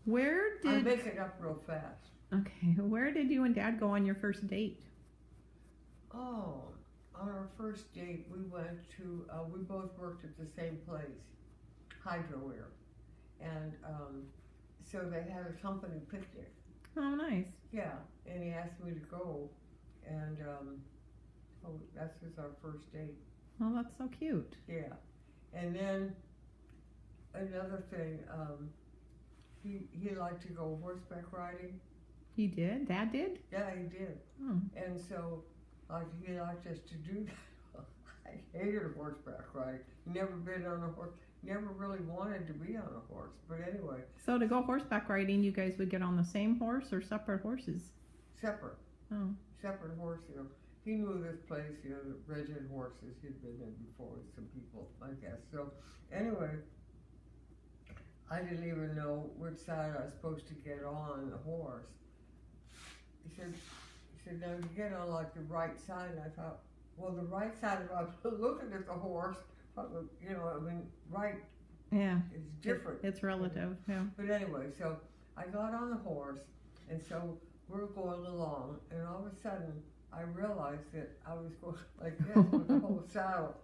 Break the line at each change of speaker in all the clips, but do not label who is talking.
Where
I
did
make it up real fast.
Okay, where did you and Dad go on your first date?
Oh, on our first date, we went to, we both worked at the same place, Hydrowear. And so they had a company picnic.
Oh, nice.
Yeah, and he asked me to go. And oh, that was our first date.
Oh, that's so cute.
Yeah. And then another thing, he liked to go horseback riding.
He did? Dad did?
Yeah, he did.
Oh.
And so, like, he liked us to do that. I hated horseback riding. Never been on a horse. Never really wanted to be on a horse. But anyway,
So to go horseback riding, you guys would get on the same horse or separate horses?
separate.
Oh.
Separate horse, you know. He knew this place, you know, the rented horses. He'd been there before with some people, I guess. So, anyway, I didn't even know which side I was supposed to get on the horse. He said, no, you get on like the right side. And I thought, well, the right side, if I'm looking at the horse, you know, I mean, right
Yeah.
is different.
It's relative, yeah.
But anyway, so I got on the horse, and so we're going along, and all of a sudden, I realized that I was going like this with the whole saddle,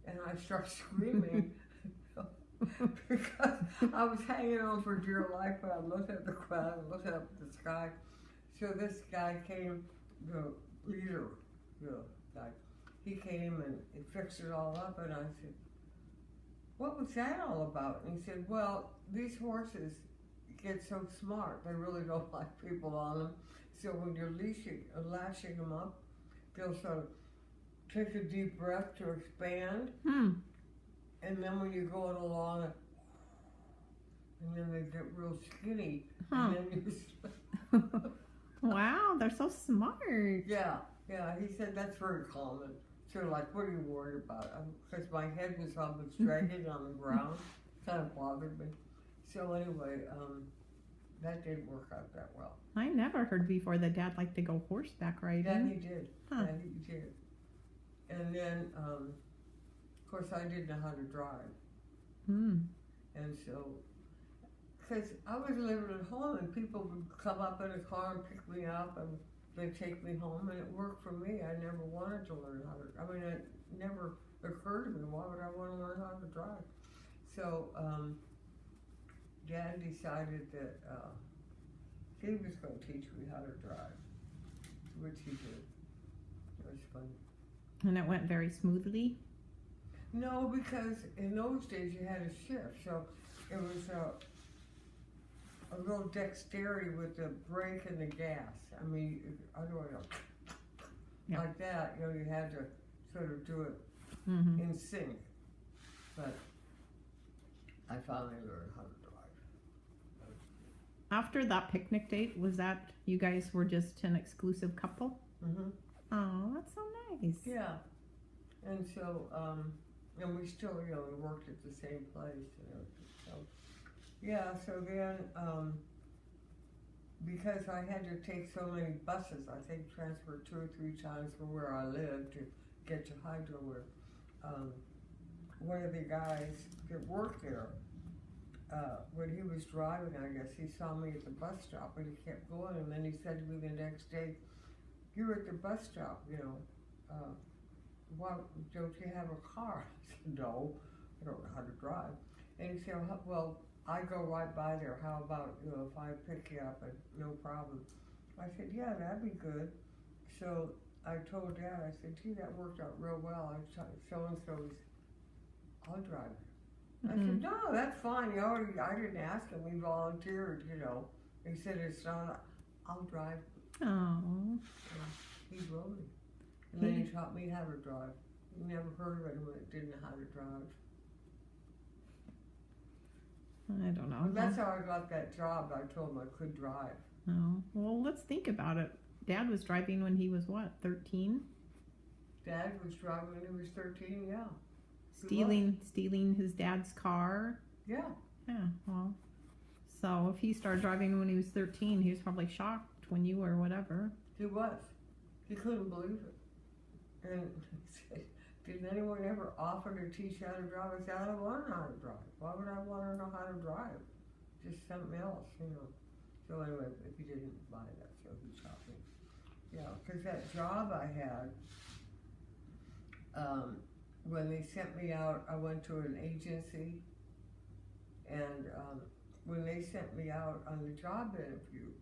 and I start screaming because I was hanging on for dear life, but I'm looking at the ground and looking up at the sky. So this guy came, the leader, the guy, he came and he fixed it all up, and I said, what was that all about? And he said, well, these horses get so smart, they really don't like people on them. So when you're lashing them up, they'll sort of take a deep breath to expand. And then when you're going along, and then they get real skinny.
Huh.
And then
Wow, they're so smart.
yeah, he said that's very common. So like, what are you worried about? Because my head was almost dragging on the ground. Kind of bothered me. So anyway, that didn't work out that well.
I never heard before that Dad liked to go horseback riding.
Yeah, he did.
Huh.
Yeah, he did. And then, of course, I didn't know how to drive. And so, because I was living at home and people would come up in a car and pick me up and they'd take me home, and it worked for me. I never wanted to learn how to, I mean, it never occurred to me, why would I want to learn how to drive? So, Dad decided that he was going to teach me how to drive, which he did. It was fun.
And it went very smoothly?
No, because in those days you had a shift, so it was a little dexterity with the brake and the gas. I mean, I don't know,
Yeah.
like that, you know, you had to sort of do it in sync. But I finally learned how to drive.
After that picnic date, was that you guys were just an exclusive couple? Oh, that's so nice.
Yeah. And so, and we still, you know, we worked at the same place, you know, so, yeah, so then, because I had to take so many buses, I think transferred 2 or 3 times from where I lived to get to Hydrowear, one of the guys that worked there, when he was driving, I guess, he saw me at the bus stop and he kept going, and then he said to me the next day, you're at the bus stop, you know, why don't you have a car? I said, no, I don't know how to drive. And he said, well, I go right by there. How about, you know, if I pick you up and no problem? I said, yeah, that'd be good. So I told Dad, I said, gee, that worked out real well. So-and-so's, I'll drive you. I said, no, that's fine. I didn't ask him. He volunteered, you know. He said, it's not, I'll drive.
Oh.
He drove me. And then he taught me how to drive. You never heard of anyone that didn't know how to drive.
I don't know.
But that's how I got that job. I told him I could drive.
Oh, well, let's think about it. Dad was driving when he was what, 13?
Dad was driving when he was 13, yeah.
Stealing his dad's car?
Yeah.
Yeah, well, so if he started driving when he was 13, he was probably shocked when you were whatever.
He was. He couldn't believe it. And he said, didn't anyone ever offer to teach you how to drive? I said, I don't want to know how to drive. Why would I want to know how to drive? just something else, you know. So anyway, if he didn't buy that, so he shot me. Yeah, because that job I had, when they sent me out, I went to an agency, and when they sent me out on the job interview,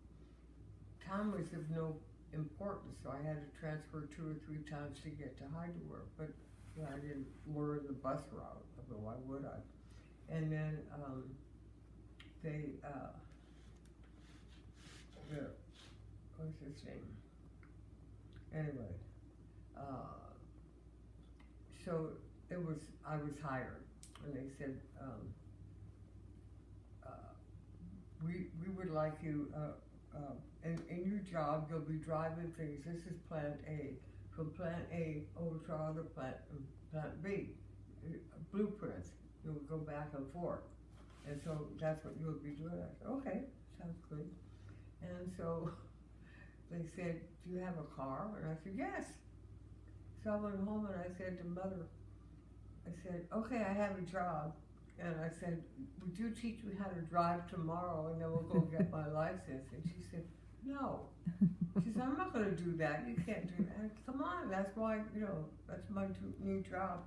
time was of no importance, so I had to transfer 2 or 3 times to get to Heidelberg, but you know, I didn't learn the bus route, although why would I? And then they, what's his name? Anyway, so I was hired, and they said, we would like you, in your job, you'll be driving things. This is plant A. From plant A over to our other plant B. Blueprints. You'll go back and forth. And so that's what you'll be doing. I said, okay, sounds good. And so they said, do you have a car? And I said, yes. So I went home and I said to Mother, I said, okay, I have a job. And I said, would you teach me how to drive tomorrow and then we'll go get my license? And she said, no. She said, I'm not going to do that. You can't do that. I said, come on, that's why, you know, that's my new job.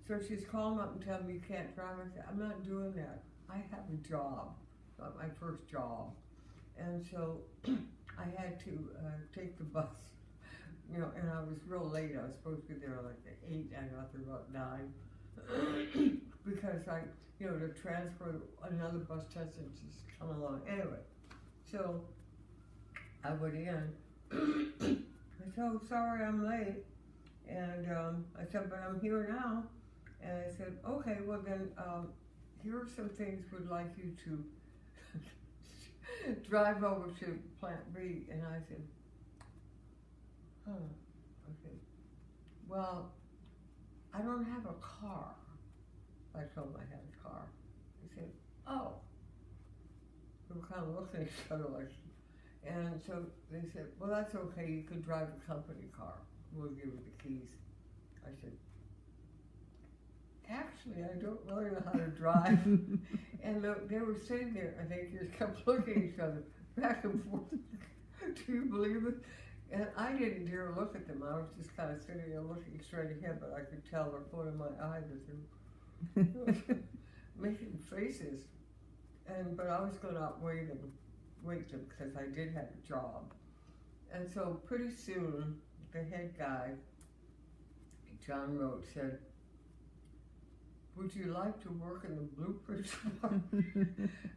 So she's calling up and telling me you can't drive. I said, I'm not doing that. I have a job, not my first job. And so I had to take the bus, you know, and I was real late. I was supposed to be there like at 8, I got there about 9. Because you know, to transfer another bus doesn't just come along. Anyway, so I went in. I said, oh, sorry, I'm late. And I said, but I'm here now. And I said, okay, well then, here are some things we'd like you to drive over to plant B. And I said, oh, okay. Well, I don't have a car. I told him I had a car. He said, oh. We were kind of looking at each other like, and so they said, well, that's okay, you could drive a company car. We'll give you the keys. I said, actually, I don't really know how to drive. And they were sitting there, and they just kept looking at each other, back and forth. Do you believe it? And I didn't dare look at them. I was just kind of sitting there looking straight ahead, but I could tell they're pulling my eye with them. Making faces, but I was going to outweigh them, because I did have a job. And so pretty soon, the head guy, John Roach, said, would you like to work in the blueprint department?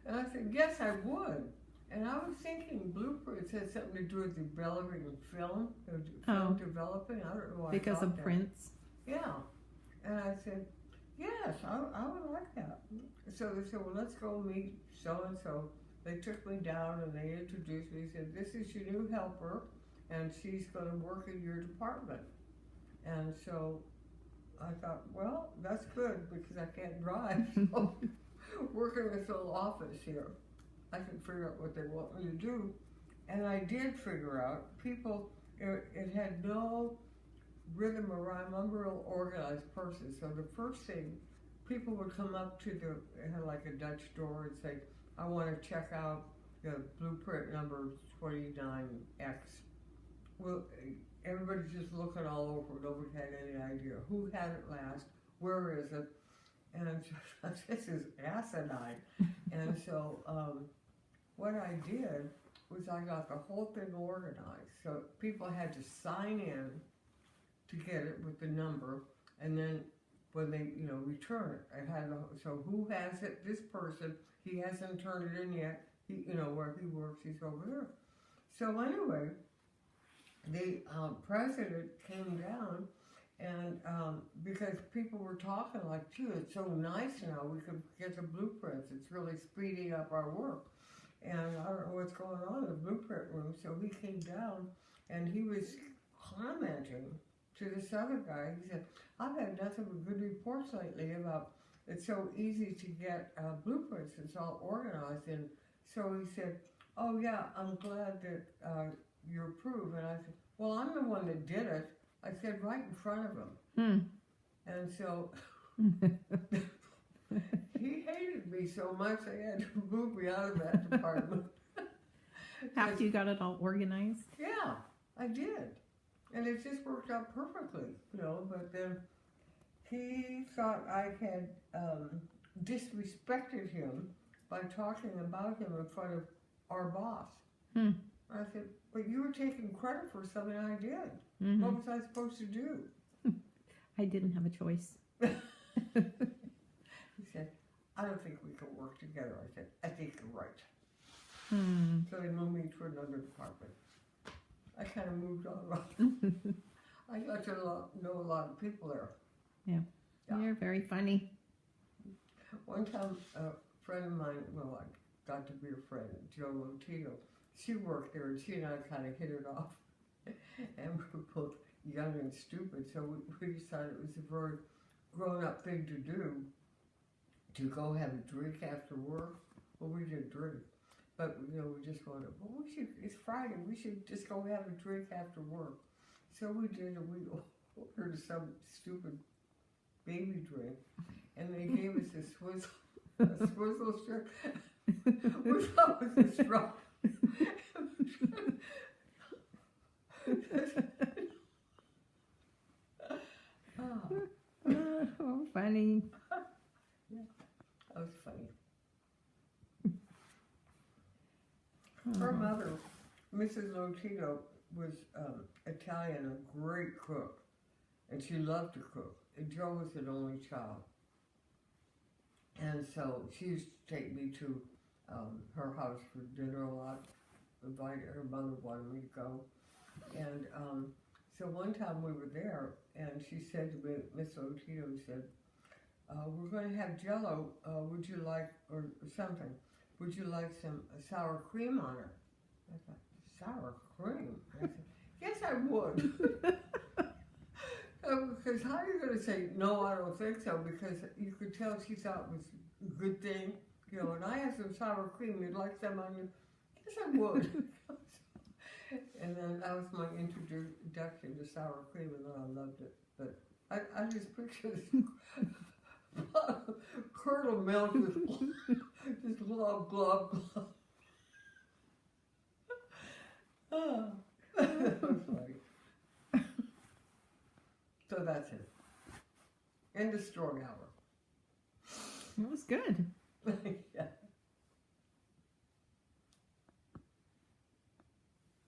And I said, yes, I would. And I was thinking blueprints had something to do with developing film developing. I don't know why.
Because of prints?
Yeah. And I said, yes, I would like that. So they said, well, let's go meet so-and-so. They took me down and they introduced me. They said, this is your new helper, and she's going to work in your department. And so I thought, well, that's good because I can't drive. So working in this little office here, I can figure out what they want me to do. And I did figure out people, it had no rhythm or rhyme. I'm a real organized person. So the first thing, people would come up to it had like a Dutch door and say, I want to check out the blueprint number 29X. Well, everybody's just looking all over. Nobody had any idea who had it last, where is it, and this is asinine. And so what I did was I got the whole thing organized. So people had to sign in to get it with the number, and then when they, return it, I had so who has it? This person. He hasn't turned it in yet. He, where he works, he's over there. So anyway, the president came down, and because people were talking like, gee, it's so nice now, we could get the blueprints. It's really speeding up our work. And I don't know what's going on in the blueprint room. So he came down, and he was commenting to this other guy. He said, I've had nothing but good reports lately about it's so easy to get blueprints. It's all organized. And so he said, oh yeah, I'm glad that you approve. And I said, well, I'm the one that did it. I said, right in front of him. And so he hated me so much I had to move me out of that department.
After you got it all organized?
Yeah, I did. And it just worked out perfectly, you know, but then he thought I had disrespected him by talking about him in front of our boss. I said, but you were taking credit for something I did.
Mm-hmm.
What was I supposed to do?
I didn't have a choice.
He said, I don't think we can work together. I said, I think you're right. So they moved me to another department. I kind of moved on. I got to know a lot of people there.
Yeah. You're very funny.
One time, a friend of mine, well, I got to be a friend, Jo Lotito, she worked there, and she and I kind of hit it off. And we were both young and stupid, so we decided it was a very grown-up thing to do, to go have a drink after work. Well, we didn't drink, but, you know, we just wanted, well, it's Friday, we should just go have a drink after work. So we did, and we ordered some stupid baby drink, and they gave us a swizzle strip. We thought it was a straw.
Oh, funny.
Yeah, that was funny. Her mother, Mrs. Lotito, was Italian, a great cook, and she loved to cook. And Jo was an only child, and so she used to take me to her house for dinner a lot. Her mother wanted me to go, and so one time we were there, and she said to me, Miss Lotito said, we're going to have Jell-O, would you like, or something, would you like some sour cream on it? I thought, sour cream? I said, yes, I would. Because how are you going to say, no, I don't think so, because you could tell she thought it was a good thing, you know, and I have some sour cream, you'd like some on you? Yes, I would. And then that was my introduction to sour cream, and then I loved it. But I just picture this curdled milk with just glub, glub, glub. Oh, that was funny. So that's it. End of story hour.
It was good.
Yeah.